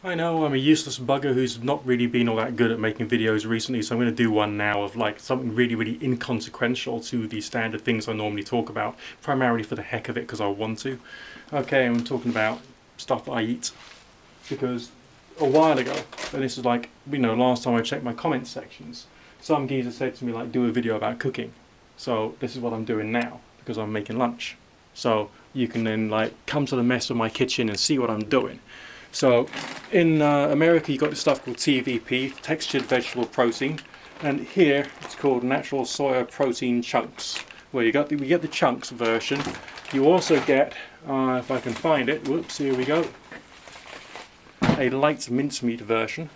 I know I'm a useless bugger who's not really been all that good at making videos recently, so I'm going to do one now of like something really inconsequential to the standard things I normally talk about, primarily for the heck of it because I want to. Okay, I'm talking about stuff I eat, because a while ago, and this is like, you know, last time I checked my comment sections, some geezer said to me like, do a video about cooking. So this is what I'm doing now, because I'm making lunch. So you can then like come to the mess of my kitchen and see what I'm doing. So in America you got this stuff called TVP, textured vegetable protein, and here it's called natural soya protein chunks, where we get the chunks version. You also get, if I can find it, whoops, here we go, a light mincemeat version,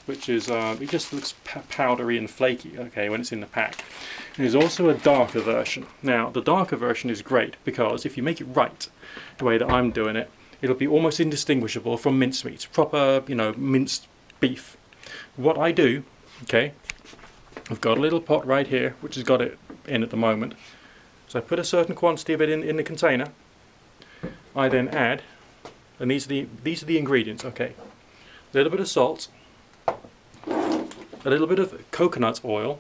which is, it just looks powdery and flaky, okay, when it's in the pack. There's also a darker version. Now, the darker version is great because if you make it right, the way that I'm doing it, it'll be almost indistinguishable from mincemeat, proper, you know, minced beef. What I do, okay, I've got a little pot right here, which has got it in at the moment. So I put a certain quantity of it in the container. I then add, and these are the ingredients, okay, a little bit of salt, a little bit of coconut oil.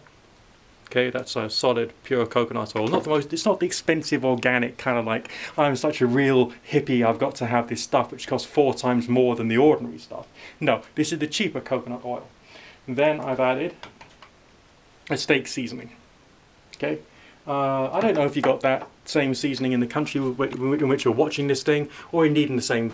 Okay, that's a solid, pure coconut oil. Not the most, it's not the expensive organic kind of like, I'm such a real hippie, I've got to have this stuff which costs 4 times more than the ordinary stuff. No, this is the cheaper coconut oil. And then I've added a steak seasoning. Okay, I don't know if you got that same seasoning in the country in which you're watching this thing, or indeed in the same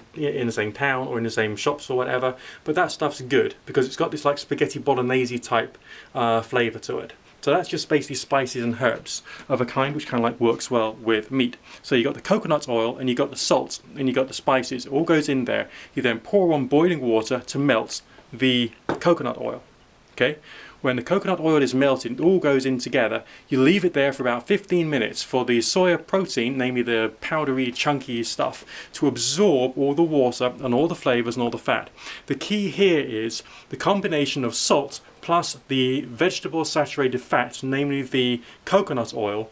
town or in the same shops or whatever. But that stuff's good because it's got this like spaghetti bolognese type flavour to it. So that's just basically spices and herbs of a kind which kind of like works well with meat. So you got the coconut oil and you got the salt and you got the spices. It all goes in there. You then pour on boiling water to melt the coconut oil. Okay. When the coconut oil is melted, it all goes in together. You leave it there for about 15 minutes for the soya protein, namely the powdery, chunky stuff, to absorb all the water and all the flavours and all the fat. The key here is the combination of salt plus the vegetable saturated fat, namely the coconut oil,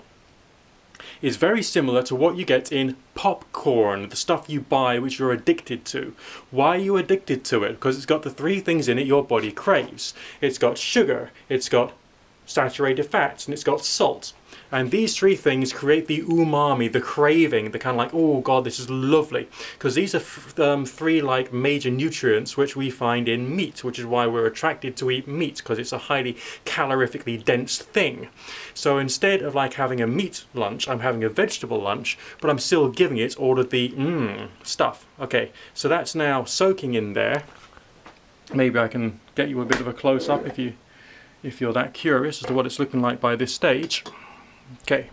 is very similar to what you get in popcorn, the stuff you buy which you're addicted to. Why are you addicted to it? Because it's got the 3 things in it your body craves. It's got sugar, it's got saturated fats, and it's got salt. And these 3 things create the umami, the craving, the kind of like, oh god, this is lovely. Because these are 3 like major nutrients which we find in meat, which is why we're attracted to eat meat, because it's a highly calorifically dense thing. So instead of like having a meat lunch, I'm having a vegetable lunch, but I'm still giving it all of the stuff. Okay, so that's now soaking in there. Maybe I can get you a bit of a close-up if you're that curious as to what it's looking like by this stage. Okay,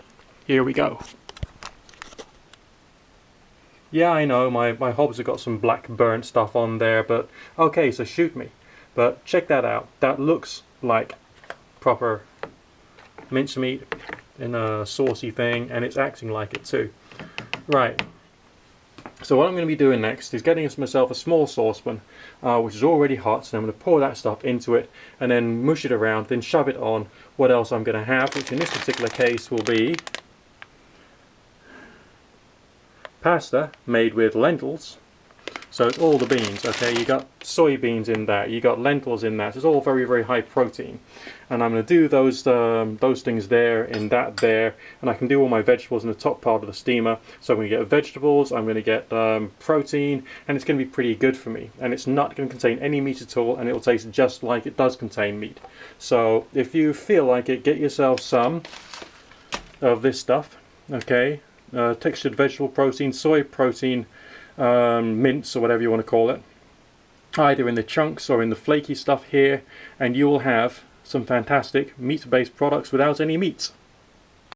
here we go. Yeah, I know, my hobs have got some black burnt stuff on there, but okay, so shoot me. But check that out. That looks like proper mincemeat in a saucy thing, and it's acting like it too. Right. So what I'm going to be doing next is getting myself a small saucepan, which is already hot, so I'm going to pour that stuff into it and then mush it around, then shove it on. What else I'm going to have, which in this particular case will be pasta made with lentils. So it's all the beans, okay? You got soybeans in that, you got lentils in that. It's all very high protein. And I'm going to do those things there, in that there, and I can do all my vegetables in the top part of the steamer. So I'm going to get vegetables, I'm going to get protein, and it's going to be pretty good for me. And it's not going to contain any meat at all, and it will taste just like it does contain meat. So if you feel like it, get yourself some of this stuff, okay? Textured vegetable protein, soy protein, mince or whatever you want to call it, either in the chunks or in the flaky stuff here, and you will have some fantastic meat-based products without any meat.